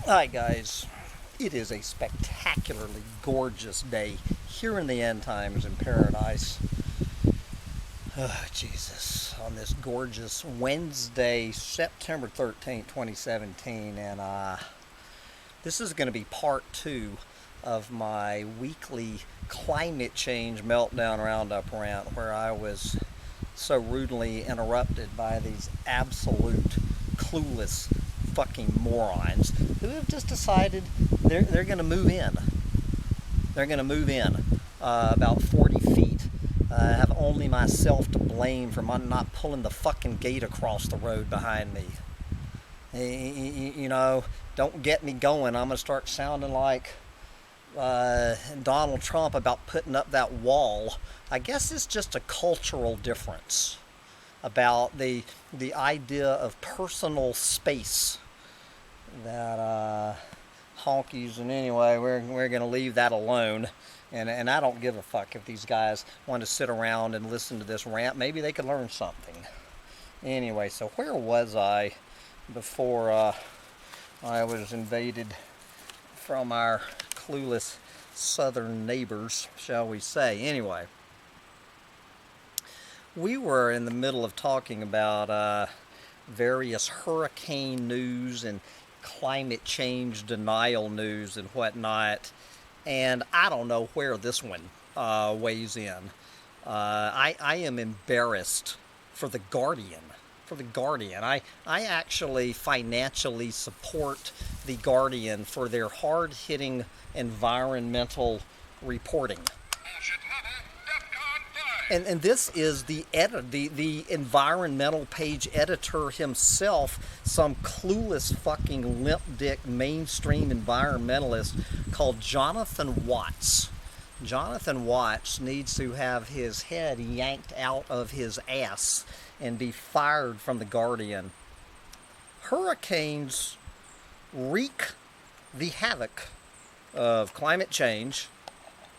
Hi, guys. It is a spectacularly gorgeous day here in the end times in paradise. Oh, Jesus. On this gorgeous Wednesday, September 13th, 2017. And this is going to be part two of my weekly climate change meltdown roundup rant where I was so rudely interrupted by these absolute clueless fucking morons who have just decided they're going to move in. They're going to move in about 40 feet. I have only myself to blame for not pulling the fucking gate across the road behind me. You know, don't get me going. I'm going to start sounding like Donald Trump about putting up that wall. I guess it's just a cultural difference about the idea of personal space that honkies, and anyway, we're going to leave that alone. And I don't give a fuck if these guys want to sit around and listen to this rant. Maybe they could learn something. Anyway, so where was I before I was invaded from our clueless southern neighbors, shall we say? Anyway, we were in the middle of talking about various hurricane news and climate change denial news and whatnot, and I don't know where this one weighs in. I am embarrassed for the Guardian. For the Guardian, I actually financially support the Guardian for their hard-hitting environmental reporting. And this is the environmental page editor himself, some clueless fucking limp dick mainstream environmentalist called Jonathan Watts. Jonathan Watts needs to have his head yanked out of his ass and be fired from the Guardian. Hurricanes wreak the havoc of climate change.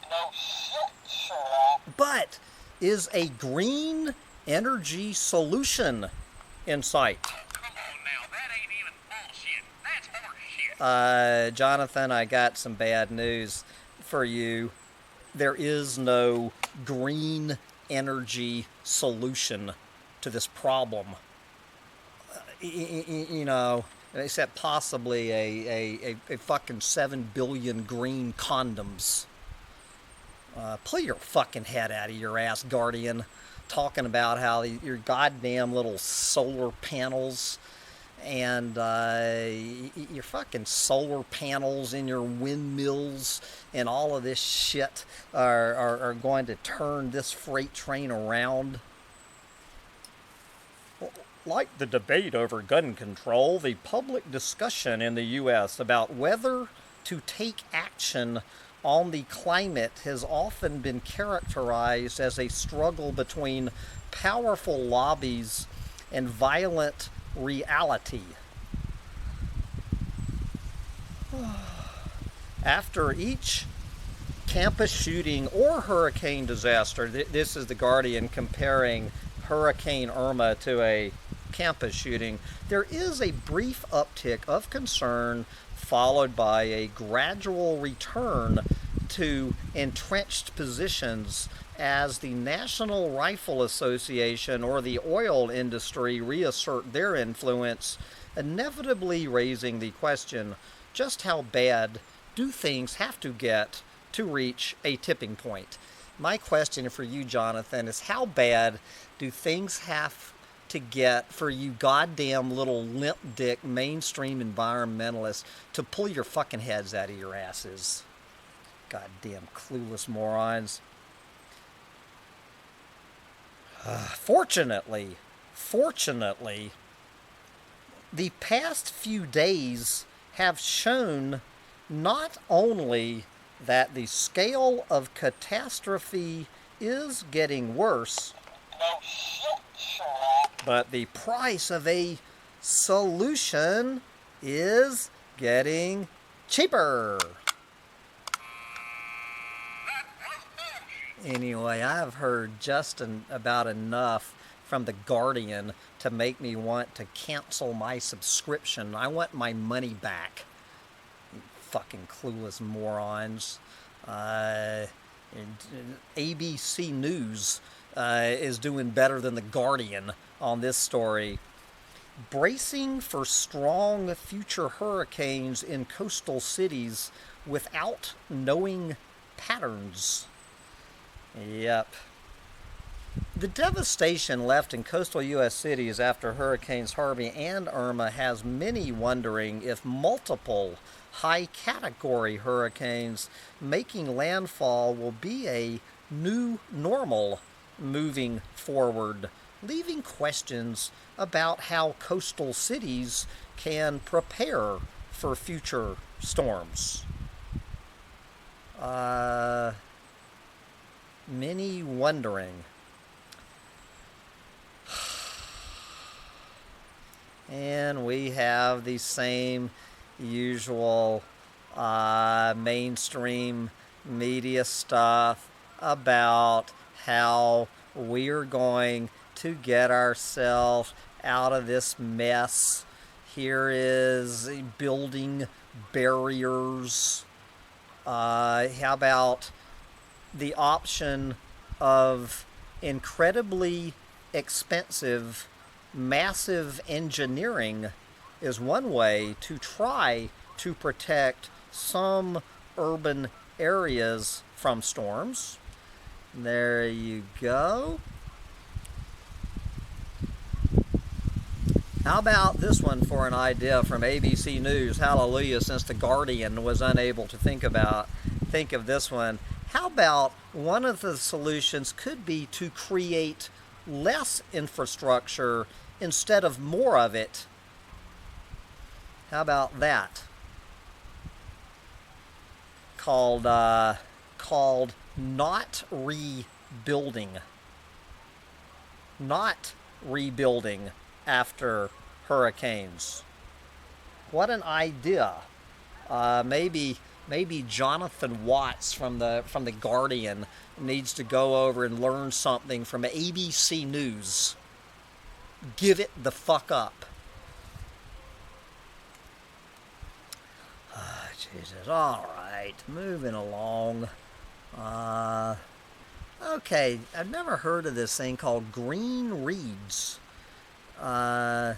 No shit, Sherlock. But is a green energy solution in sight? Oh, come on now, that ain't even bullshit. That's horseshit. Jonathan, I got some bad news for you. There is no green energy solution to this problem. You know, except possibly a fucking 7 billion green condoms. Pull your fucking head out of your ass, Guardian, talking about how your goddamn little solar panels and your fucking solar panels and your windmills and all of this shit are going to turn this freight train around. Like the debate over gun control, the public discussion in the U.S. about whether to take action on the climate has often been characterized as a struggle between powerful lobbies and violent reality. After each campus shooting or hurricane disaster, this is the Guardian comparing Hurricane Irma to a campus shooting, there is a brief uptick of concern followed by a gradual return to entrenched positions as the National Rifle Association or the oil industry reassert their influence, inevitably raising the question, just how bad do things have to get to reach a tipping point? My question for you, Jonathan, is how bad do things have to get for you goddamn little limp dick mainstream environmentalists to pull your fucking heads out of your asses? Goddamn clueless morons. Fortunately, the past few days have shown not only that the scale of catastrophe is getting worse, no shit, Sherlock, but the price of a solution is getting cheaper. Anyway, I've heard just about enough from the Guardian to make me want to cancel my subscription. I want my money back. fucking clueless morons. And ABC News is doing better than The Guardian on this story. Bracing for strong future hurricanes in coastal cities without knowing patterns. Yep. The devastation left in coastal U.S. cities after Hurricanes Harvey and Irma has many wondering if multiple high-category hurricanes making landfall will be a new normal moving forward, leaving questions about how coastal cities can prepare for future storms. Many wondering. And we have the same usual mainstream media stuff about how we're going to get ourselves out of this mess. Here is building barriers. How about the option of incredibly expensive massive engineering is one way to try to protect some urban areas from storms. There you go. How about this one for an idea from ABC News? Hallelujah, since The Guardian was unable to think of this one. How about one of the solutions could be to create less infrastructure instead of more of it? How about that? Called not rebuilding. Not rebuilding after hurricanes. What an idea. Maybe Jonathan Watts from the Guardian needs to go over and learn something from ABC News. Give it the fuck up. Oh, Jesus. All right, moving along. Okay, I've never heard of this thing called Green Reads. And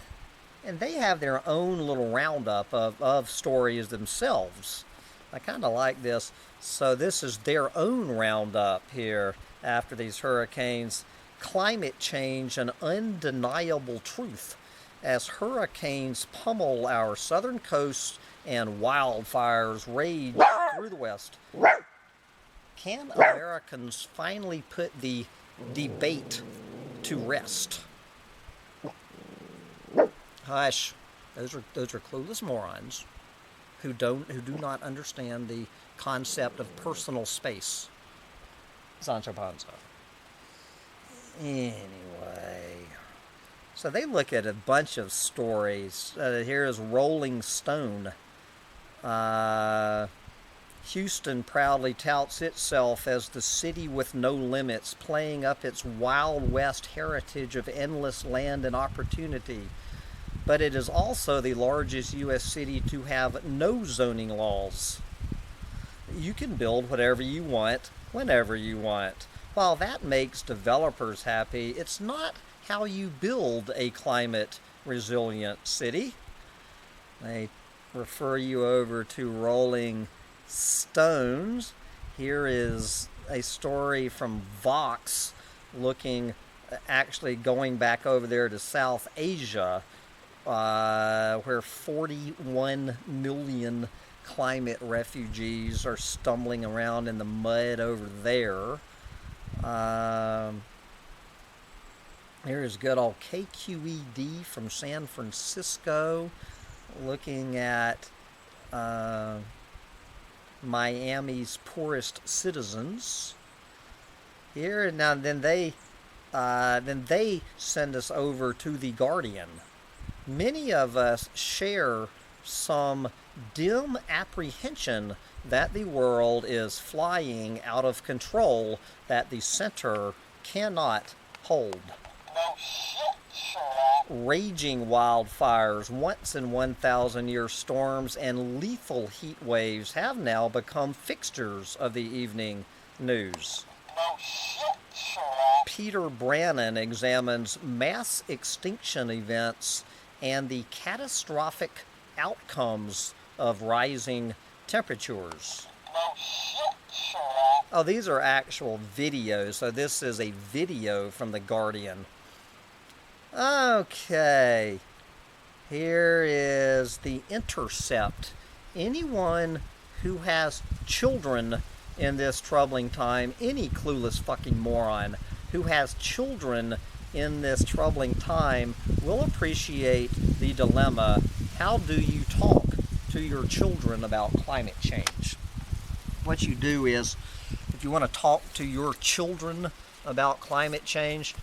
they have their own little roundup of stories themselves. I kind of like this. So this is their own roundup here after these hurricanes. Climate change, an undeniable truth as hurricanes pummel our southern coast and wildfires rage through the west. Can Americans finally put the debate to rest? Hush. Those are clueless morons who do not understand the concept of personal space. Sancho Panza. Anyway, so they look at a bunch of stories. Here is Rolling Stone. Houston proudly touts itself as the city with no limits, playing up its Wild West heritage of endless land and opportunity. But it is also the largest U.S. city to have no zoning laws. You can build whatever you want, whenever you want. While that makes developers happy, it's not how you build a climate resilient city. I refer you over to Rolling Stones. Here is a story from Vox actually going back over there to South Asia, where 41 million climate refugees are stumbling around in the mud over there. Here is good old KQED from San Francisco, looking at Miami's poorest citizens. Here now, then they send us over to The Guardian. Many of us share some dim apprehension that the world is flying out of control that the center cannot hold. No shit, Sherlock. Raging wildfires, once in 1,000-year storms, and lethal heat waves have now become fixtures of the evening news. No shit, Sherlock. Peter Brannon examines mass extinction events and the catastrophic outcomes of rising temperatures. No shit, Sherlock. Oh, these are actual videos, so this is a video from The Guardian. Okay, here is The Intercept. Anyone who has children in this troubling time, any clueless fucking moron who has children in this troubling time will appreciate the dilemma. How do you talk to your children about climate change? What you do is, if you want to talk to your children about climate change,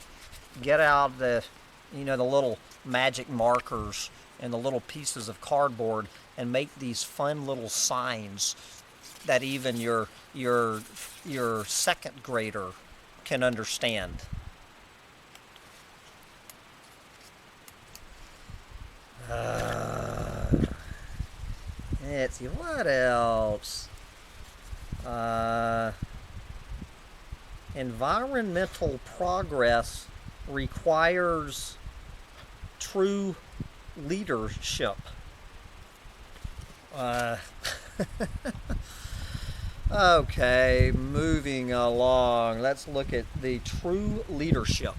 get out the little magic markers and the little pieces of cardboard and make these fun little signs that even your second grader can understand. Let's see, what else? Environmental progress requires true leadership. Okay, moving along. Let's look at the true leadership.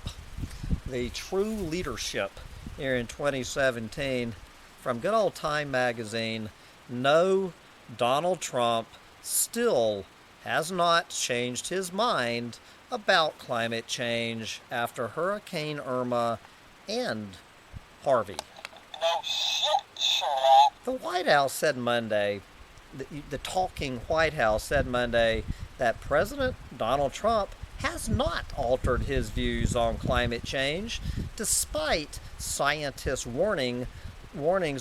The true leadership here in 2017 from good old Time magazine. No, Donald Trump still has not changed his mind about climate change after Hurricane Irma and Harvey. No shit, Sherlock. The White House said Monday, the talking White House said Monday that President Donald Trump has not altered his views on climate change, despite scientists' warnings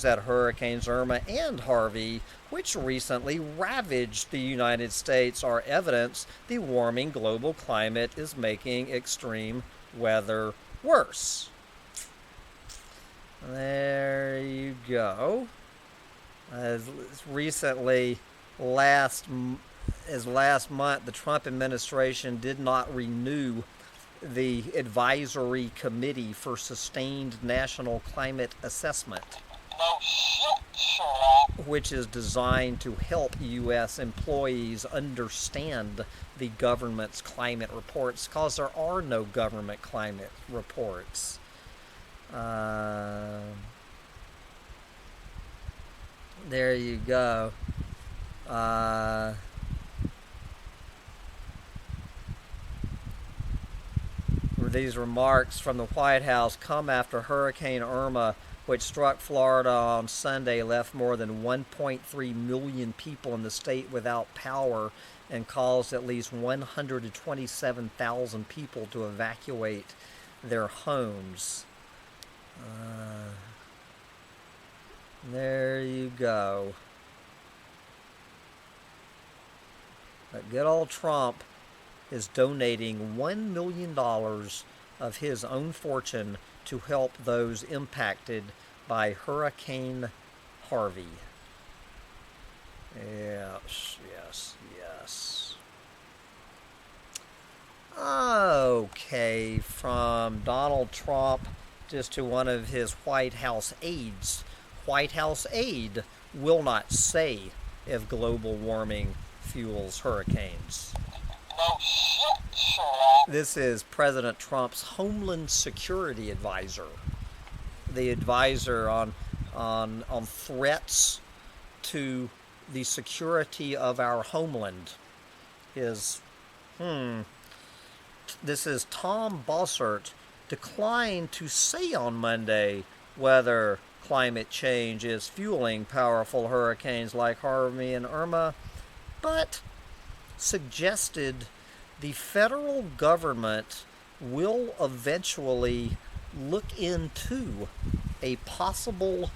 that Hurricanes Irma and Harvey, which recently ravaged the United States, are evidence the warming global climate is making extreme weather worse. There you go. As recently, last month, the Trump administration did not renew the Advisory Committee for Sustained National Climate Assessment, No shit, Sherlock. which is designed to help U.S. employees understand the government's climate reports, because there are no government climate reports. There you go. These remarks from the White House come after Hurricane Irma, which struck Florida on Sunday, left more than 1.3 million people in the state without power and caused at least 127,000 people to evacuate their homes. There you go. But good old Trump is donating $1 million of his own fortune to help those impacted by Hurricane Harvey. Yes. Okay, from Donald Trump just to one of his White House aides. White House aide will not say if global warming fuels hurricanes. No shit, Sherlock. This is President Trump's Homeland Security advisor, the advisor on threats to the security of our homeland. This is Tom Bossert, declined to say on Monday whether climate change is fueling powerful hurricanes like Harvey and Irma, but suggested the federal government will eventually look into a possible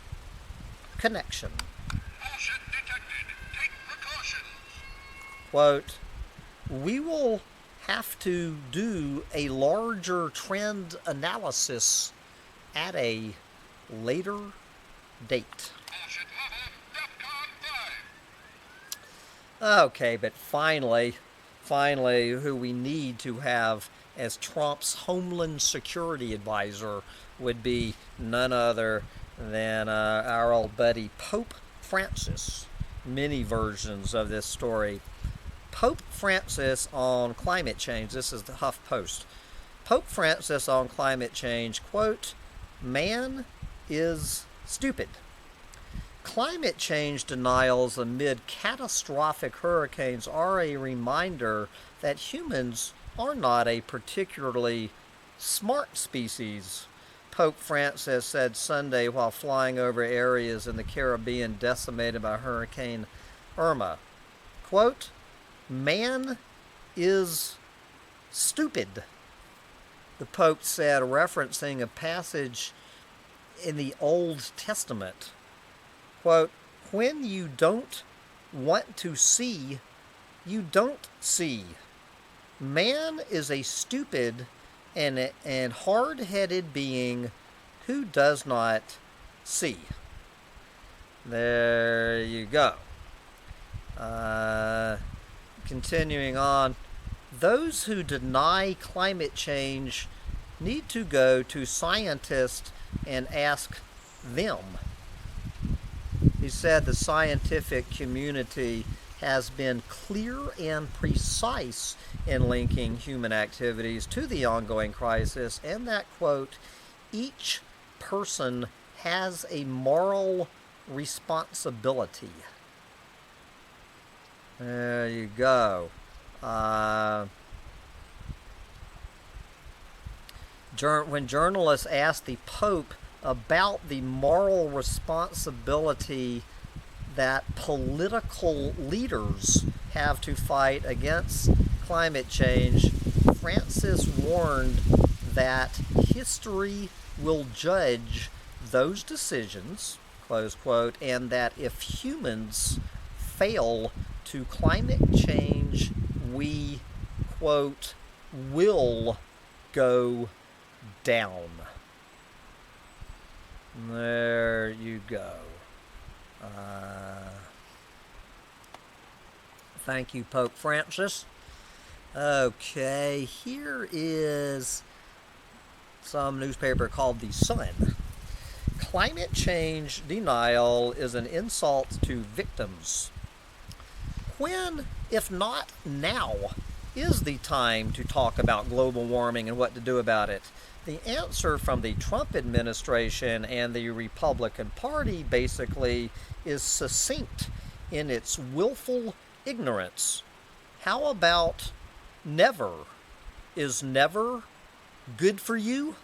connection. Bullshit detected. Take precautions. Quote, "We will have to do a larger trend analysis at a later date. Caution level DEFCON 5. Okay, but finally, who we need to have as Trump's Homeland Security Advisor would be none other than our old buddy Pope Francis. Many versions of this story. Pope Francis on climate change. This is the HuffPost. Pope Francis on climate change, quote, "Man is stupid. Climate change denials amid catastrophic hurricanes are a reminder that humans are not a particularly smart species," Pope Francis said Sunday while flying over areas in the Caribbean decimated by Hurricane Irma. Quote, "Man is stupid," the Pope said, referencing a passage in the Old Testament. Quote, "When you don't want to see, you don't see. Man is a stupid and hard-headed being who does not see." There you go. Continuing on, those who deny climate change need to go to scientists and ask them. He said the scientific community has been clear and precise in linking human activities to the ongoing crisis, and that, quote, "each person has a moral responsibility." There you go. When journalists asked the Pope about the moral responsibility that political leaders have to fight against climate change, Francis warned that history will judge those decisions, close quote, and that if humans fail to climate change, we, quote, will go down. There you go. Thank you, Pope Francis. Okay, here is some newspaper called The Sun. Climate change denial is an insult to victims. When, if not now, is the time to talk about global warming and what to do about it? The answer from the Trump administration and the Republican Party basically is succinct in its willful ignorance. How about never? Is never good for you?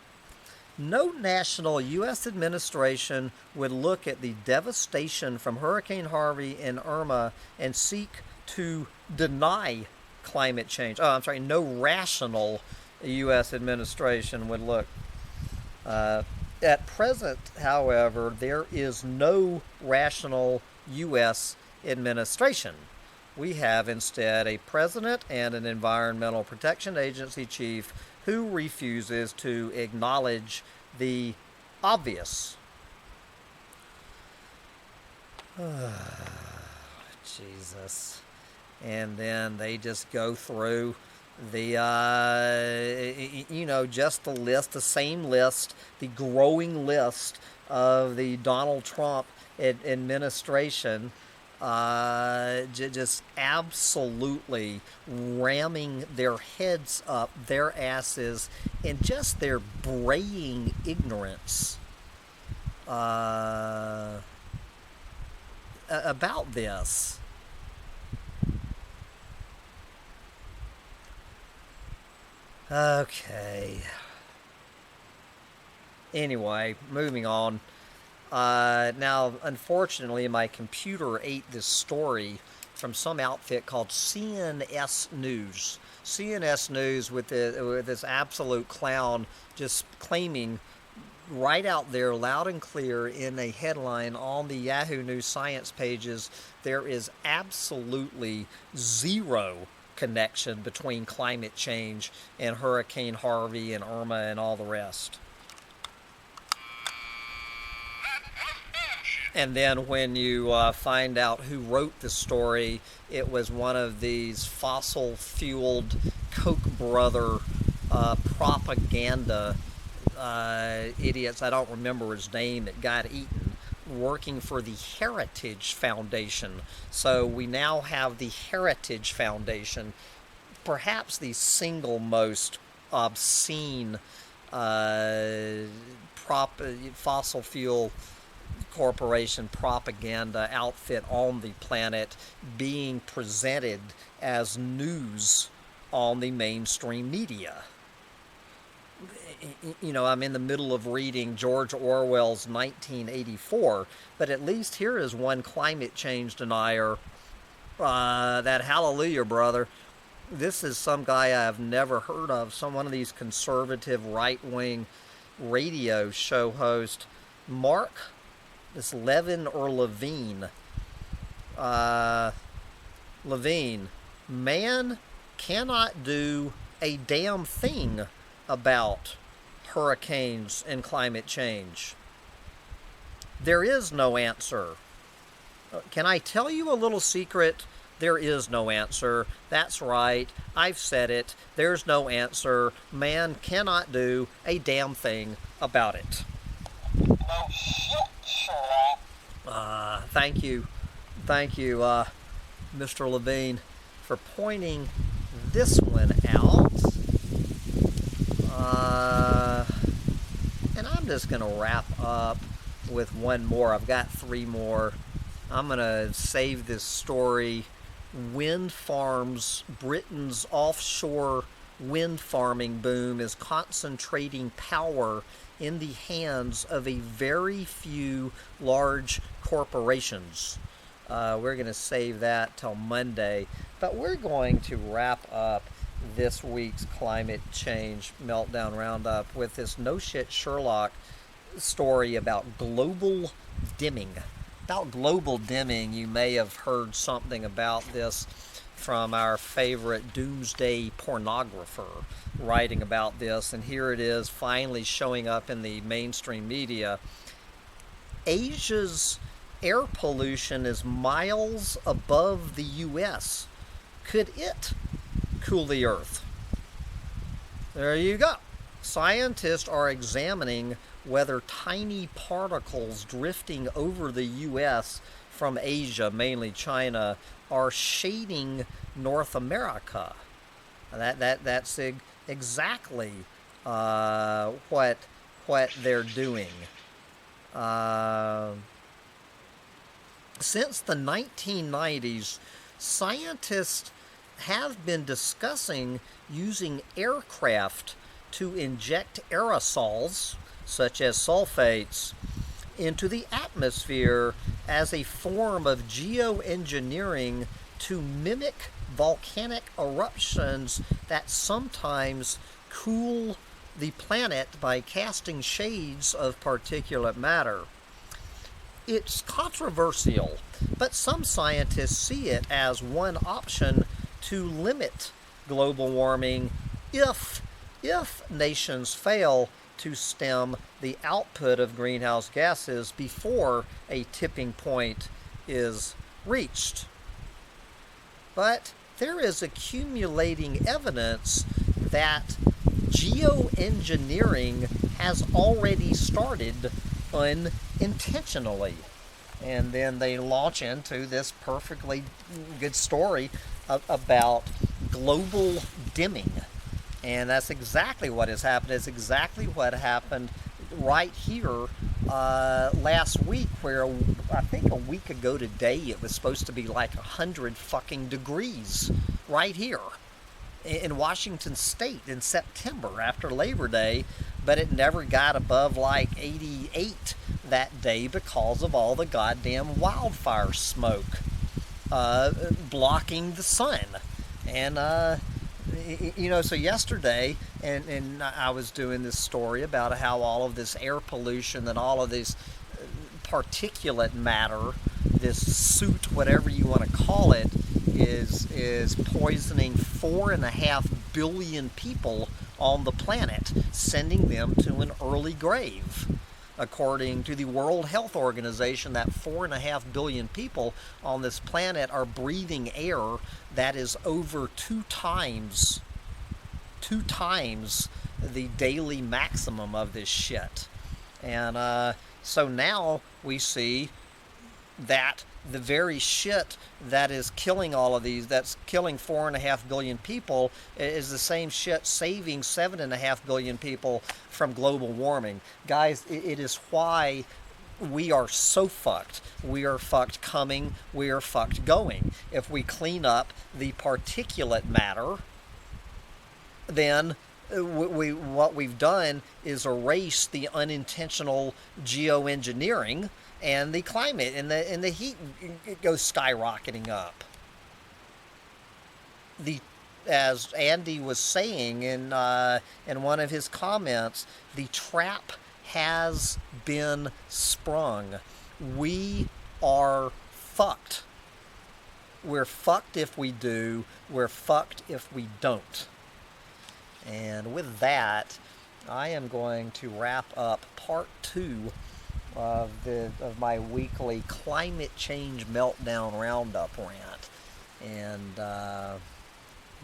No national U.S. administration would look at the devastation from Hurricane Harvey and Irma and seek to deny climate change. No rational U.S. administration would look. At present, however, there is no rational U.S. administration. We have instead a president and an Environmental Protection Agency chief who refuses to acknowledge the obvious. Jesus. And then they just go through the, just the list, the same list, the growing list of the Donald Trump administration, just absolutely ramming their heads up their asses in just their braying ignorance about this. Okay. Anyway, moving on. Now, unfortunately, my computer ate this story from some outfit called CNS News. CNS News with this absolute clown just claiming right out there, loud and clear, in a headline on the Yahoo News science pages, there is absolutely zero connection between climate change and Hurricane Harvey and Irma and all the rest. And then when you find out who wrote the story, it was one of these fossil-fueled Koch brother propaganda idiots. I don't remember his name that got eaten, working for the Heritage Foundation. So we now have the Heritage Foundation, perhaps the single most obscene fossil fuel corporation propaganda outfit on the planet, being presented as news on the mainstream media. I'm in the middle of reading George Orwell's 1984, but at least here is one climate change denier. That hallelujah, brother. This is some guy I've never heard of. One of these conservative right-wing radio show host, Mark, this Levin or Levine. Levine, man cannot do a damn thing about hurricanes and climate change. There is no answer. Can I tell you a little secret? There is no answer. That's right. I've said it. There's no answer. Man cannot do a damn thing about it. No shit, Sherlock. Thank you, Mr. Levine, for pointing this one out. And I'm just going to wrap up with one more. I've got three more. I'm going to save this story. Wind farms, Britain's offshore wind farming boom is concentrating power in the hands of a very few large corporations. We're going to save that till Monday, but we're going to wrap up this week's climate change meltdown roundup with this no shit Sherlock story about global dimming. About global dimming, you may have heard something about this from our favorite doomsday pornographer writing about this, and here it is finally showing up in the mainstream media. Asia's air pollution is miles above the U.S. Could it cool the Earth? There you go. Scientists are examining whether tiny particles drifting over the U.S. from Asia, mainly China, are shading North America. That's exactly what they're doing. Since the 1990s, scientists have been discussing using aircraft to inject aerosols, such as sulfates, into the atmosphere as a form of geoengineering to mimic volcanic eruptions that sometimes cool the planet by casting shades of particulate matter. It's controversial, but some scientists see it as one option to limit global warming if nations fail to stem the output of greenhouse gases before a tipping point is reached. But there is accumulating evidence that geoengineering has already started unintentionally. And then they launch into this perfectly good story about global dimming. And that's exactly what has happened. It's exactly what happened right here last week, where I think a week ago today it was supposed to be like 100 fucking degrees right here in Washington State in September after Labor Day, but it never got above like 88 that day because of all the goddamn wildfire smoke blocking the sun. And so yesterday, and I was doing this story about how all of this air pollution and all of this particulate matter, this soot, whatever you want to call it, is poisoning 4.5 billion people on the planet, sending them to an early grave. according to the World Health Organization, that 4.5 billion people on this planet are breathing air that is over two times the daily maximum of this shit. And so now we see that the very shit that is killing all of these, that's killing 4.5 billion people, is the same shit saving 7.5 billion people from global warming. Guys, it is why we are so fucked. We are fucked coming, we are fucked going. If we clean up the particulate matter, then what we've done is erase the unintentional geoengineering, and the climate and the heat, it goes skyrocketing up. As Andy was saying in one of his comments, the trap has been sprung. We are fucked. We're fucked if we do. We're fucked if we don't. And with that, I am going to wrap up part 2 of my weekly climate change meltdown roundup rant, and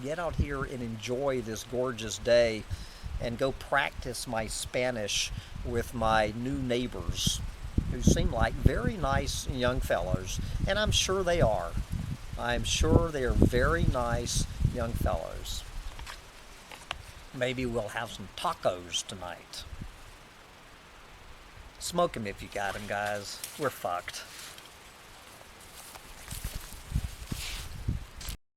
get out here and enjoy this gorgeous day, and go practice my Spanish with my new neighbors, who seem like very nice young fellows, and I'm sure they are. I'm sure they are very nice young fellows. Maybe we'll have some tacos tonight. Smoke 'em if you got 'em, guys. We're fucked.